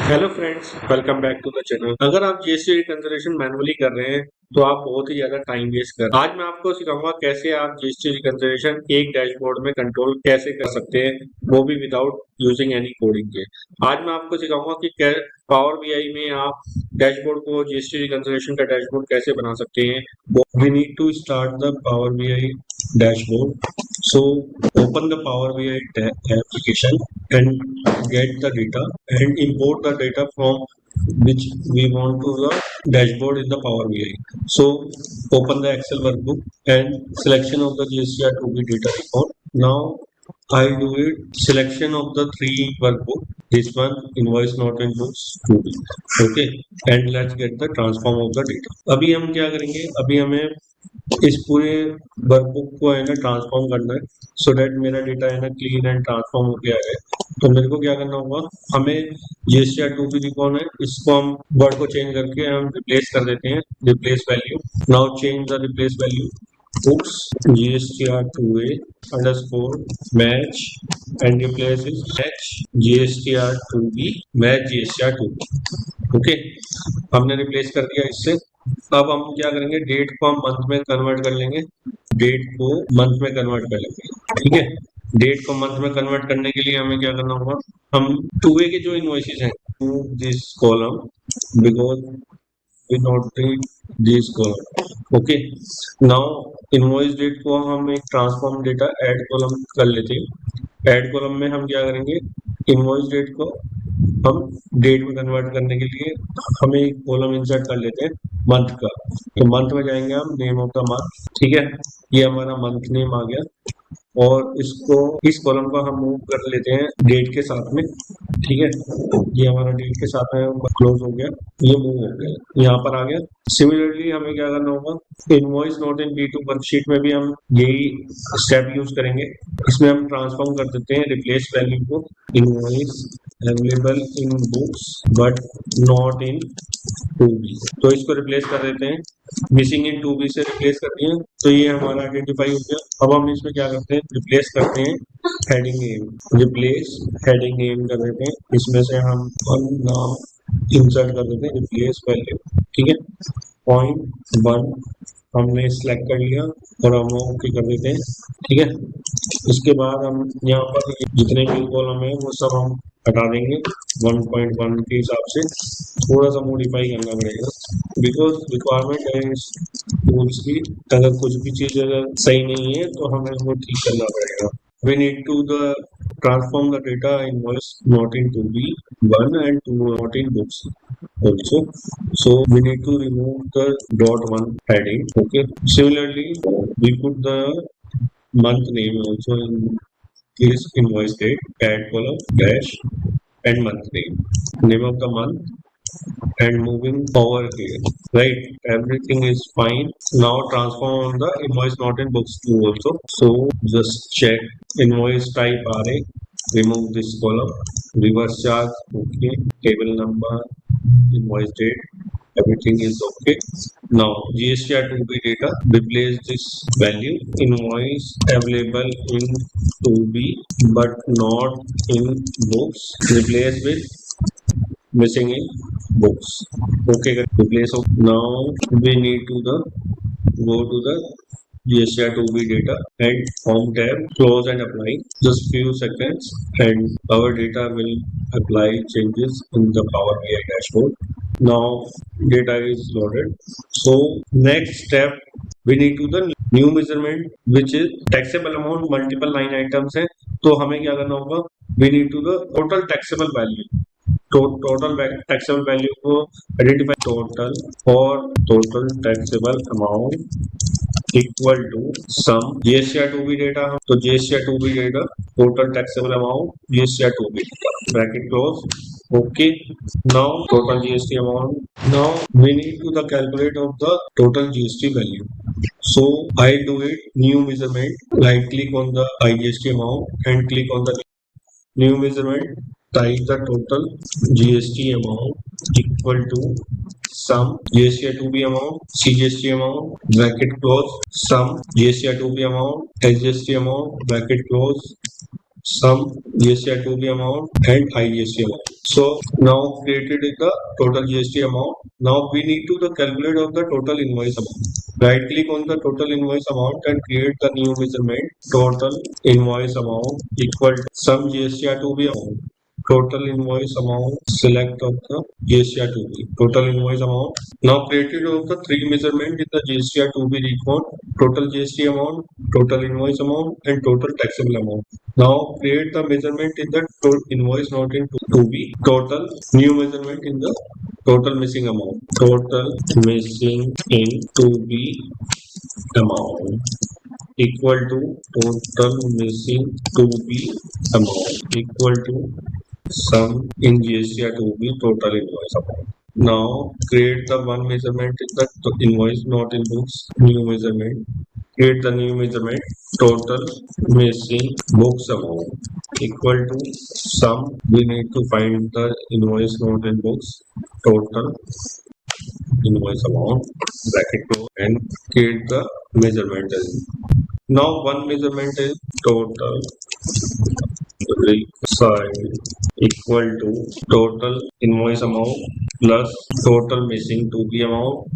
Hello friends, welcome back to the channel. अगर आप GST reconsideration manually कर रहे हैं तो आप बहुत ही ज्यादा टाइम वेस्ट कर रहे हैं। आज मैं आपको सिखाऊंगा कैसे आप जीएसटी रिकंसिडरेशन एक डैशबोर्ड में कंट्रोल कैसे कर सकते हैं, वो भी विदाउट यूजिंग एनी कोडिंग के। आज मैं आपको सिखाऊंगा कि पावर बीआई में आप डैशबोर्ड को जीएसटी रिकंसिडरेशन का डैशबोर्ड कैसे बना सकते हैं। We need to start the Power BI dashboard. So open the Power BI application and get the data and import the data from which we want to the dashboard in the Power BI. So open the Excel workbook and selection of the GSTR to be data report. Now I do it selection of the three workbook. This one invoice not in books 2B. Okay, and let's get the transform of the data. अभी हम क्या करेंगे, अभी हमें इस पूरे workbook को है ना ट्रांसफॉर्म करना है सो दैट मेरा डेटा है ना क्लीन एंड ट्रांसफॉर्म हो गया है। तो मेरे को क्या करना होगा, हमें जीएसटीआर टू भी कौन है, इसको हम वर्ड को चेंज करके हम रिप्लेस कर देते हैं, replace value. Now change the replace value books GSTR2A underscore match and replace is match GSTR2B match GSTR2B। Okay, हमने रिप्लेस कर दिया इससे। अब हम क्या करेंगे, डेट को हम मंथ में कन्वर्ट कर लेंगे, डेट को मंथ में कन्वर्ट कर लेंगे। ठीक है, डेट को मंथ में कन्वर्ट करने के लिए हमें क्या करना होगा, हम टू वे के जो इनवॉइसेस हैं this column because we not need this column. Okay, now invoice date को हम एक ट्रांसफॉर्म डेटा ऐड कॉलम कर लेते हैं। ऐड कॉलम में हम क्या करेंगे, इनवॉइस डेट को हम डेट में कन्वर्ट करने के लिए हमें एक कॉलम इंसर्ट कर लेते हैं मंथ का। तो मंथ में जाएंगे हम नेम ऑफ द मंथ। ठीक है, ये हमारा मंथ नेम आ गया और इसको इस कॉलम को हम मूव कर लेते हैं डेट के साथ में। ठीक है, ये हमारा डेट के साथ में क्लोज हो गया, ये मूव हो गया, यहाँ पर आ गया। सिमिलरली हमें क्या करना होगा, invoice not in B two worksheet में भी हम यही स्टेप यूज करेंगे। इसमें हम ट्रांसफॉर्म कर देते हैं रिप्लेस वैल्यू को invoice available in books but not in two B. तो इसको रिप्लेस कर देते हैं, मिसिंग इन टू बी से रिप्लेस करते हैं। तो ये हमारा आइडेंटिफाई हो गया। अब हम इसमें क्या करते हैं, रिप्लेस करते हैं heading name, replace heading name कर देते हैं। इसमें से हम नाम इंसर्ट कर देते हैं, रिप्लेस वैल्यू। ठीक है, पॉइंट वन हमने सिलेक्ट कर लिया और हम ओके कर देते हैं। ठीक है, इसके बाद हम यहाँ पर जितने भी कॉलम है वो सब हम हटा देंगे 1.1 के हिसाब से। थोड़ा सा मॉडिफाई करना पड़ेगा बिकॉज रिक्वायरमेंट है इस टूल्स की। अगर कुछ भी चीज अगर सही नहीं है तो हमें वो ठीक करना पड़ेगा। We need to the transform the data invoice not in 2B1 and 2 not in books also. So we need to remove the dot one heading. Okay. Similarly, we put the month name also in this invoice date, add column dash and month name of the month and moving over here, right? Everything is fine. Now transform on the invoice not in books too also. So just check invoice type RA, remove this column, reverse charge, okay, table number, invoice date, everything is okay. Now GSTR2B data, replace this value invoice available in 2B but not in books, replace with missing in books. Okay, replace of. Now we need to the go to the GSTR2B data and form tab, close and apply. Just few seconds and our data will apply changes in the Power BI dashboard. Now data is loaded. So next step we need to the new measurement which is taxable amount multiple line items है। तो हमें क्या करना होगा, we need to the total taxable value, total taxable value को identify, total taxable amount equal to sum GSTR2B data. तो GSTR2B data total taxable amount GSTR2B bracket close. Okay, now total GST amount. Now we need to the calculate of the total GST value. So I do it new measurement, right click on the IGST amount and click on the new measurement, type the total GST amount equal to sum GSTR2B amount, CGST amount, bracket close, sum GSTR2B amount, SGST amount, bracket close, some GST to be amount and IGST amount. So now created is the total GST amount. Now we need to the calculate of the total invoice amount. Right click on the total invoice amount and create the new measurement. Total invoice amount equal to sum GST to be amount. Total invoice amount, select of the GSTR to be. Total invoice amount. Now created of the three measurement in the GSTR to be record. Total GST amount, total invoice amount and total taxable amount. Now create the measurement in the invoice not in to be. Total new measurement in the total missing amount. Total missing in to be amount equal to total missing to be amount equal to sum in GSTR to be total invoice amount. Now create the one measurement in the invoice not in books. New measurement. Create the new measurement. Total missing books amount equal to sum. We need to find the invoice not in books. Total invoice amount bracket close and create the measurement. Now one measurement is total reconcile equal to total invoice amount plus total missing to be amount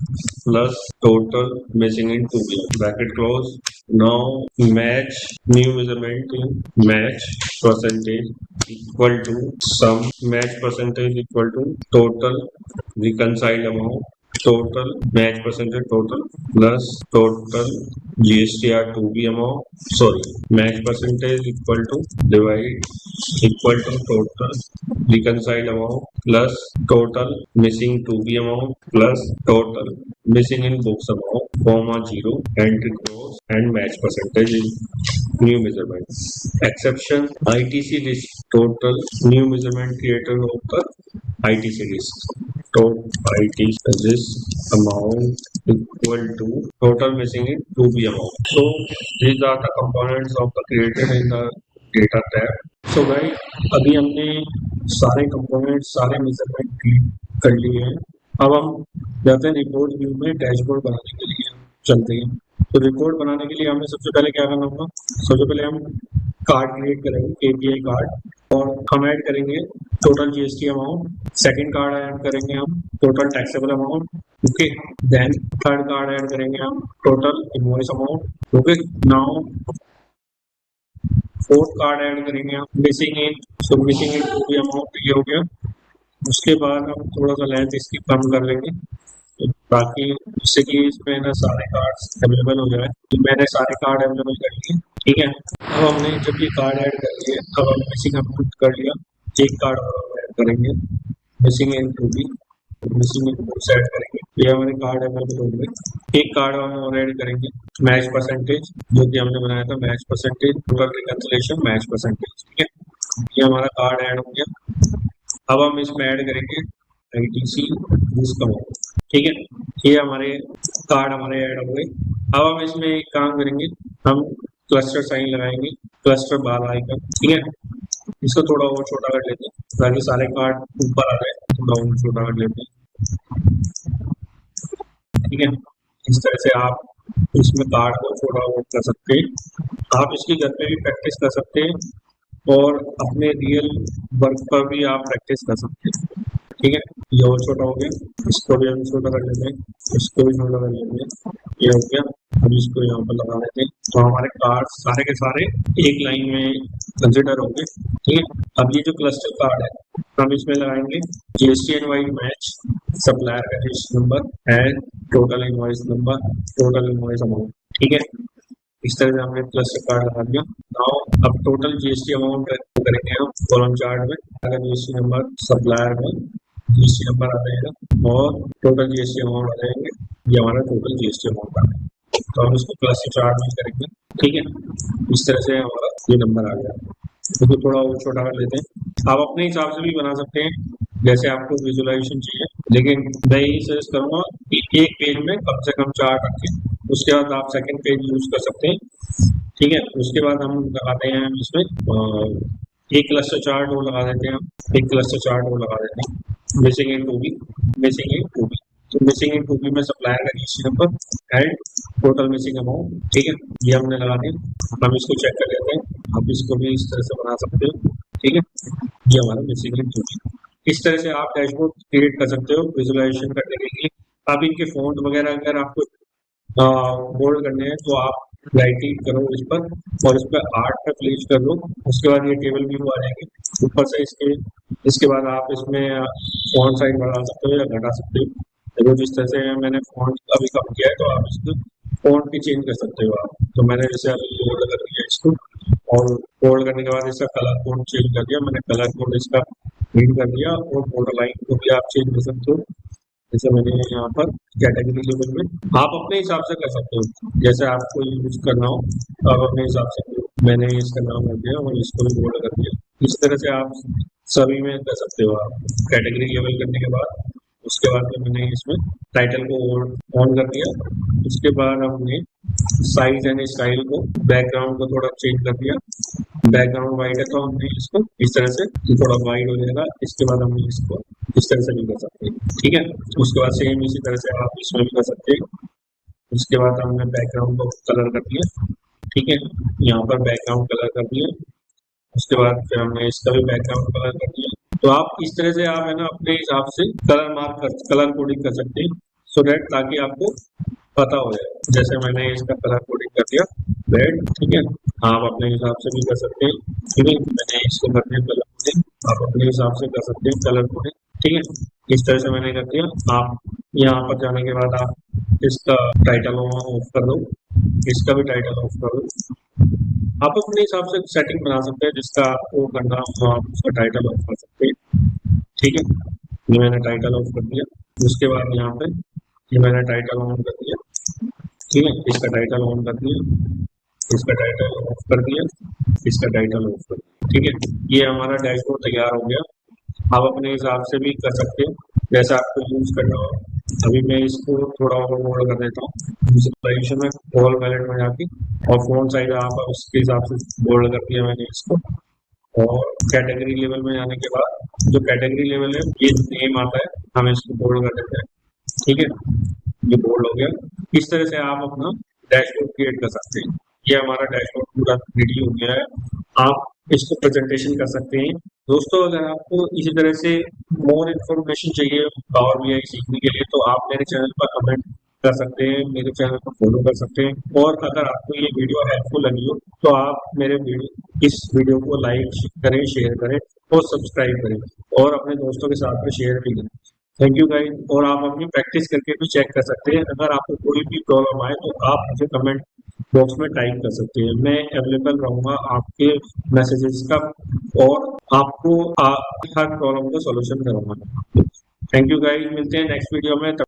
plus total missing in to be bracket close. Now match new measurement in match percentage equal to sum match percentage equal to total reconciled amount total match percentage total plus total GSTR to be amount match percentage equal to divide equal to total reconciled amount plus total missing to be amount plus total missing in books amount comma 0 entry close and match percentage in new measurement. Exception ITC risk total new measurement created of the ITC risk. Total ITC risk amount equal to total missing in to be amount. So these are the components of the created in the data tab. So भाई अभी हमने सारे component सारे measurement कर लिए हैं. अब हम जाते हैं रिपोर्ट व्यू में डैशबोर्ड बनाने के लिए चलते हैं. तो रिपोर्ट बनाने के लिए हमें सबसे पहले क्या करना होगा. सबसे पहले हम कार्ड क्रिएट करेंगे KPI कार्ड और हम ऐड करेंगे total GST amount. Second card add करेंगे हम total taxable amount. Okay. Then third card add करेंगे हम total invoice amount. Okay. Now fourth card add करेंगे हम missing in. So missing in two B amount ये हो गया. उसके बाद हम थोड़ा सा लेंथ इसकी कम कर लेंगे ताकि जिससे कि इसमें ना सारे कार्ड्स अवेलेबल हो जाए. तो मैंने सारे कार्ड अवेलेबल कर लिए. ठीक है. अब हमने जब ये कार्ड ऐड कर लिए अब हम मिसिंग अमाउंट कर लिया. एक कार्ड और ऐड करेंगे मिसिंग इन टू भी मिसिंग इन टू ऐड करेंगे. ये हमारे कार्ड अवेलेबल हो गए. एक कार्ड हम और ऐड करेंगे मैच परसेंटेज जो कि हमने बनाया था match percentage total reconciliation match percentage. ठीक है. ये हमारा कार्ड ऐड हो गया. अब हम इसमें ऐड करेंगे ITC रिस्क अमाउंट. ठीक है. ये हमारे कार्ड हमारे ऐड हो गए. अब हम इसमें एक काम करेंगे. हम क्लस्टर साइन लगाएंगे क्लस्टर बार आइकन. ठीक है. इसको थोड़ा और छोटा कर लेते हैं ताकि सारे कार्ड ऊपर आ जाए. थोड़ा और छोटा कर लेते हैं. ठीक है. इस तरह से आप इसमें कार्ड को थोड़ा और कर सकते हैं. आप इसकी घर पे भी प्रैक्टिस कर सकते हैं और अपने रियल वर्क पर भी आप प्रैक्टिस कर सकते हैं. ठीक है. ये और छोटा हो गया. इसको भी हम छोटा कर लेते हैं. इसको भी छोटा कर लेते हैं. ये हो गया. अब इसको यहाँ पर लगा देते हैं. तो हमारे कार्ड सारे के सारे एक लाइन में कंसिडर होंगे. ठीक है. अब ये जो क्लस्टर कार्ड है हम इसमें लगाएंगे GST इनवॉइस मैच सप्लायर का register number and total invoice number total invoice amount. ठीक है. इस तरह से हमने क्लस्टर कार्ड लगा दिया. नाउ अब टोटल GST अमाउंट करेंगे हम कॉलम चार्ट में. अगर GST नंबर सप्लायर में GST नंबर आ जाएगा और टोटल GST अमाउंट आ जाएंगे. ये हमारा टोटल GST अमाउंट आ गया. तो हम इसको क्लस्टर चार्ट में करेंगे. ठीक है. इस तरह से हमारा ये नंबर आ गया. इसको थोड़ा और छोटा कर लेते हैं. आप अपने हिसाब से भी बना सकते हैं जैसे आपको विजुअलाइजेशन चाहिए. लेकिन मैं यही सजेस्ट करूंगा कि एक पेज में कम से कम 4 रखें. उसके बाद आप सेकंड पेज यूज कर सकते हैं. ठीक है. उसके बाद हम लगाते हैं इसमें एक क्लस्टर चार्ट वो लगा देते हैं. हम एक क्लस्टर चार्ट वो लगा देते हैं missing in two B missing in two B. तो मिसिंग इन टू बी में सप्लायर का GST number and total missing amount. ठीक है. ये हमने लगा दिया. हम इसको चेक कर लेते हैं. आप इसको भी इस तरह से बना सकते हो। ठीक है, ये हमारा बेसिकली टूल है। इस तरह से आप डैशबोर्ड क्रिएट कर सकते हो विजुअलाइजेशन करने के लिए। आप इनके फॉन्ट वगैरह अगर आपको बोल्ड करने हैं तो आप राइट क्लिक करो इस पर और इस पर आर्ट पे क्लिक कर लो। उसके बाद ये टेबल व्यू आ जाएंगे ऊपर से। इसके बाद आप इसमें फॉन्ट साइज बढ़ा सकते हो या घटा सकते हो। देखो जिस तरह से मैंने फॉन्ट अभी कम किया है तो आप इसको फॉन्ट भी चेंज कर सकते हो आप। तो मैंने जैसे अभी बोल्ड कर दिया इसको और बोल्ड करने के बाद इसका कलर कोड चेंज कर दिया। मैंने कलर कोड इसका रीड कर दिया और बॉर्डर लाइन को भी आप चेंज कर सकते हो। जैसे मैंने यहाँ पर कैटेगरी लेवल में आप अपने हिसाब से कर सकते हो, जैसे आपको यूज करना हो तो आप अपने हिसाब से करो। मैंने इसका नाम कर दिया और इसको भी बोल्ड कर दिया। इस तरह से आप सभी में कर सकते हो आप कैटेगरी लेवल करने के बाद। उसके बाद में मैंने इसमें टाइटल को ऑन कर दिया। उसके बाद हमने साइज एंड स्टाइल को बैकग्राउंड को थोड़ा चेंज कर दिया। बैकग्राउंड वाइड है तो हमने इसको इस तरह से थोड़ा वाइड हो जाएगा। इसके बाद हमने इसको इस तरह से भी कर सकते हैं। ठीक है, उसके बाद सेम इसी तरह से आप इसमें भी कर सकते हैं। उसके बाद हमने बैकग्राउंड को कलर कर दिया। ठीक है, यहाँ पर बैकग्राउंड कलर कर दिया। उसके बाद फिर हमने इसका भी बैकग्राउंड कलर कर दिया। तो आप इस तरह से आप है ना अपने हिसाब से कलर कोडिंग कर सकते हैं सो दैट ताकि आपको पता हो जाए। जैसे मैंने इसका कलर कोडिंग कर दिया रेड। ठीक है, आप अपने हिसाब से भी कर सकते हैं। ठीक है, मैंने इसको कर दिया कलर कोडिंग, आप अपने हिसाब से कर सकते हैं कलर कोडिंग। ठीक है, इस तरह से मैंने कर दिया। आप यहाँ पर जाने के बाद आप इसका टाइटल ऑफ कर दो, इसका भी टाइटल ऑफ कर दो। आप अपने हिसाब से सेटिंग बना सकते हैं जिसका आपको करना हो आप उसका टाइटल ऑफ कर सकते हैं। ठीक है, ये मैंने टाइटल ऑफ कर दिया। उसके बाद यहाँ पे ये मैंने टाइटल ऑन कर दिया। ठीक है, इसका टाइटल ऑन कर दिया, इसका टाइटल ऑफ कर दिया, इसका टाइटल ऑफ कर दिया। ठीक है, ये हमारा डैशबोर्ड तैयार हो गया। आप अपने हिसाब से भी कर सकते हो जैसा आपको यूज करना हो। अभी मैं इसको थोड़ा और मोड़ कर देता हूँ विजुअलाइजेशन में ऑल पैलेट में जाके और फॉन्ट साइज आप उसके हिसाब से बोल्ड कर दिया मैंने इसको। और कैटेगरी लेवल में जाने के बाद जो कैटेगरी लेवल है ये नेम आता है, हम इसको बोल्ड कर देते हैं। ठीक है, ये बोल्ड हो गया। इस तरह से आप अपना डैशबोर्ड क्रिएट कर सकते हैं। ये हमारा डैशबोर्ड पूरा रेडी हो गया है। आप इसको प्रेजेंटेशन कर सकते हैं। दोस्तों अगर आपको इसी तरह से मोर इन्फॉर्मेशन चाहिए पावर बीआई सीखने के लिए तो आप मेरे चैनल पर कमेंट कर सकते हैं, मेरे चैनल को फॉलो कर सकते हैं। और अगर आपको ये वीडियो हेल्पफुल लगी हो तो आप इस वीडियो को लाइक करें, शेयर करें और सब्सक्राइब करें और अपने दोस्तों के साथ में शेयर भी करें। Thank you guys. और आप अपनी प्रैक्टिस करके भी चेक कर सकते हैं। अगर आपको कोई भी प्रॉब्लम आए तो आप मुझे कमेंट बॉक्स में टाइप कर सकते हैं। मैं अवेलेबल रहूंगा आपके मैसेजेस का और आपको हर प्रॉब्लम का सॉल्यूशन करूंगा। थैंक यू गाइस, मिलते हैं नेक्स्ट वीडियो में।